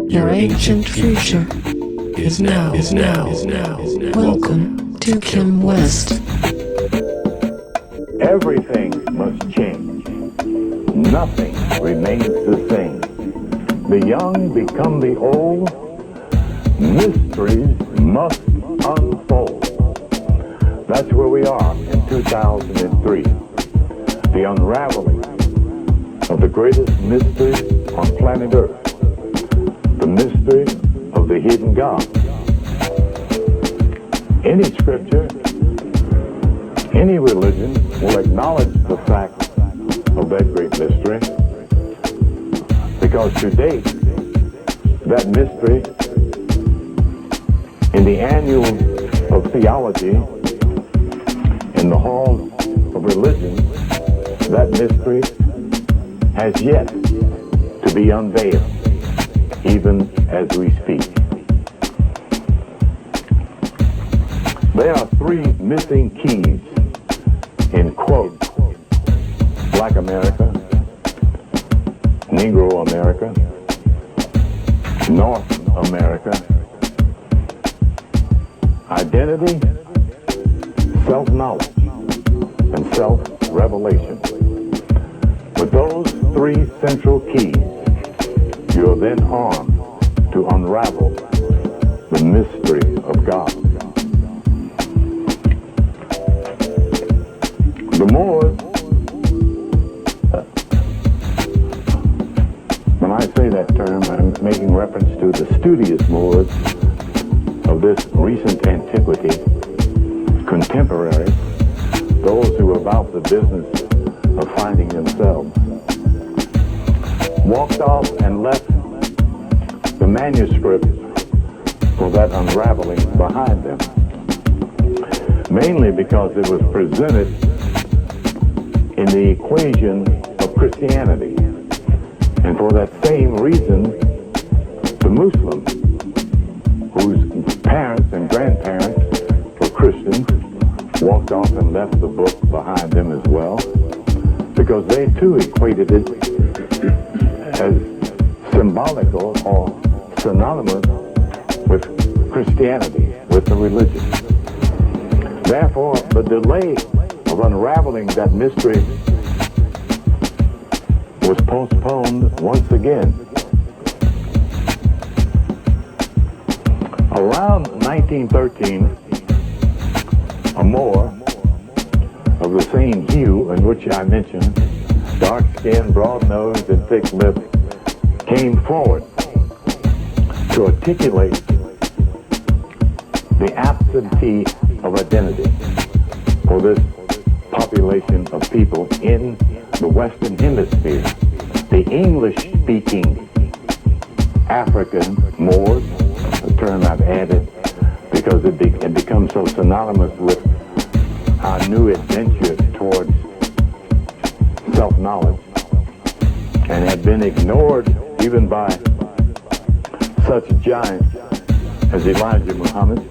Your ancient future is now. Welcome to Kim West. Everything must change. Nothing remains the same. The young become the old. Mysteries must unfold. That's where we are in 2003. The unraveling of the greatest mystery on planet Earth. The mystery of the hidden God. Any scripture, any religion will acknowledge the fact of that great mystery, because to date, that mystery in the annual of theology, in the halls of religion, that mystery has yet to be unveiled, even as we speak. There are three missing keys in, quote, Black America, Negro America, North America: identity, self-knowledge, and self-revelation. With those three central keys, you are then armed to unravel the mystery of God. The Mwwrs, when I say that term, I'm making reference to the studious Mwwrs of this recent antiquity, contemporaries, those who are about the business of finding themselves, walked off and left the manuscript for that unraveling behind them, mainly because it was presented in the equation of Christianity. And for that same reason, the Muslim, whose parents and grandparents were Christians, walked off and left the book behind them as well, because they too equated it as symbolical or synonymous with Christianity, with the religion. Therefore, the delay of unraveling that mystery was postponed once again. Around 1913, a Mwwr of the same hue in which I mentioned, dark-skinned, broad-nosed, and thick-lipped, came forward to articulate the absentee of identity for this population of people in the Western Hemisphere, the English-speaking African Mwwrs, a term I've added because it becomes so synonymous with our new adventure towards self-knowledge, and have been ignored even by such giants as Elijah Muhammad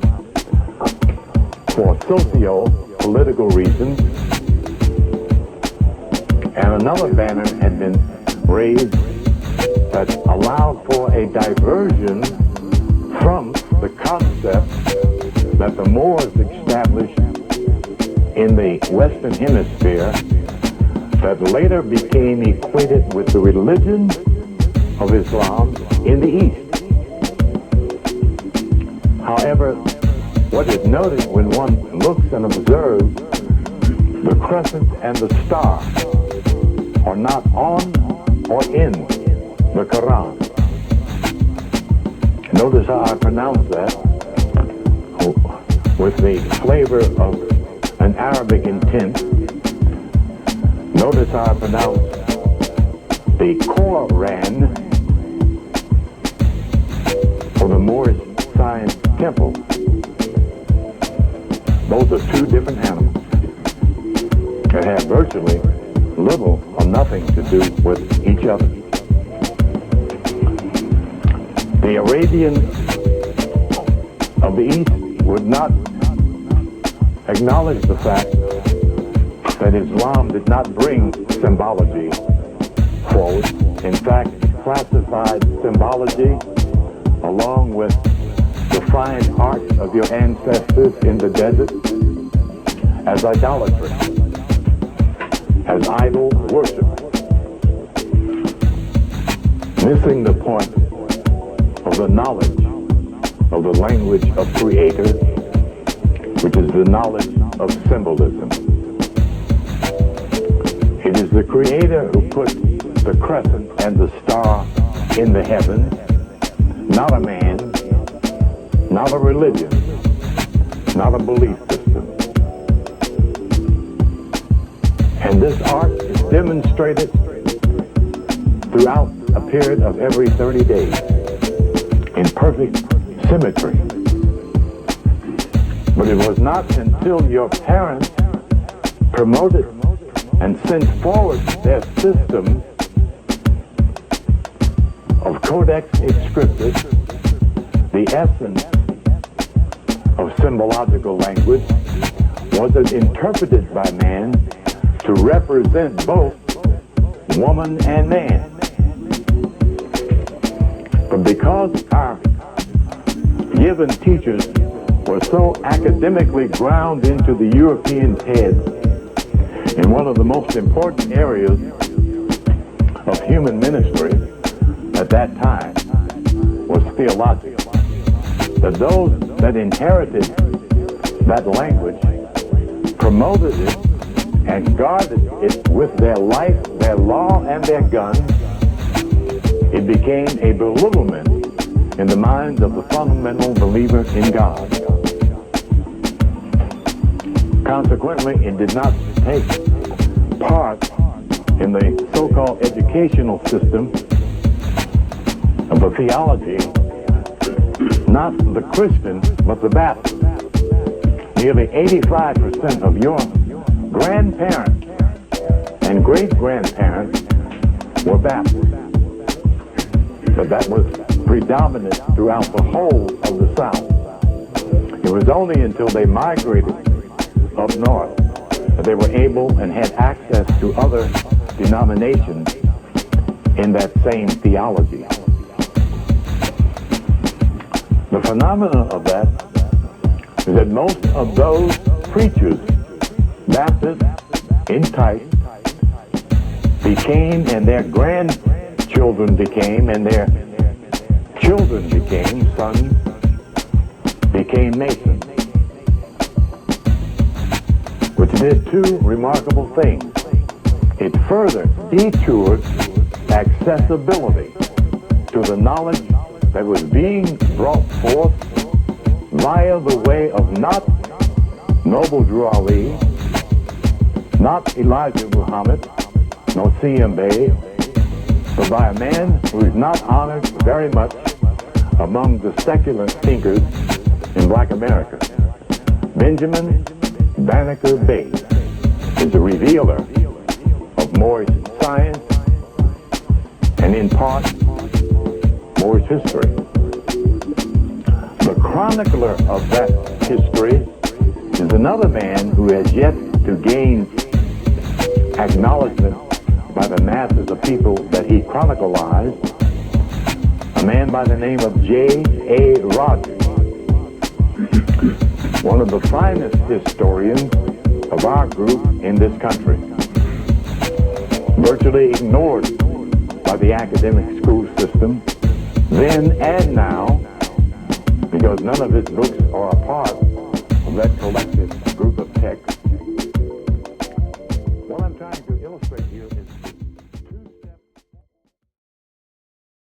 for socio-political reasons. And another banner had been raised that allowed for a diversion from the concept that the Moors established in the Western Hemisphere, that later became equated with the religion of Islam in the East. However, what is noted when one looks and observes, the crescent and the star are not on or in the Quran. Notice how I pronounce that with the flavor of an Arabic intent. Notice how I pronounce the Koran for the Moorish Science Temple. Those are two different animals that have virtually little or nothing to do with each other. The Arabians of the East would not acknowledge the fact that Islam did not bring symbology forward. In fact, classified symbology, along with the fine art of your ancestors in the desert, as idolatry, as idol worship, missing the point of the knowledge of the language of Creator, which is the knowledge of symbolism. It is the Creator who put the crescent and the star in the heavens, not a man, not a religion, not a belief system. And this art is demonstrated throughout a period of every 30 days in perfect symmetry. But it was not until your parents promoted and sent forward their system of Codex Scriptus, the essence of symbological language, was it interpreted by man to represent both woman and man. But because our given teachers were so academically ground into the Europeans' heads in one of the most important areas of human ministry at that time was theology, that those that inherited that language promoted it and guarded it with their life, their law, and their guns, it became a bewilderment in the minds of the fundamental believer in God. Consequently, it did not take part in the so-called educational system of the theology, not the Christian, but the Baptist. Nearly 85% of your grandparents and great-grandparents were Baptists. But that was predominant throughout the whole of the South. It was only until they migrated up north that they were able and had access to other denominations in that same theology. The phenomenon of that is that most of those preachers, Baptists in type, became, and their grandchildren became, and their children became, sons became Masons, which did two remarkable things. It further detoured accessibility to the knowledge that was being brought forth via the way of not Noble Drew Ali, not Elijah Muhammad, no C.M. Bay, but by a man who is not honored very much among the secular thinkers in Black America. Benjamin Banneker Bay is a revealer of Moorish science and in part Moorish history. The chronicler of that history is another man who has yet to gain acknowledgement by the masses of people that he chronicalized, a man by the name of J.A. Rogers, one of the finest historians of our group in this country, virtually ignored by the academic school system then and now, because none of his books are a part of that collective group of texts. What I'm trying to illustrate here is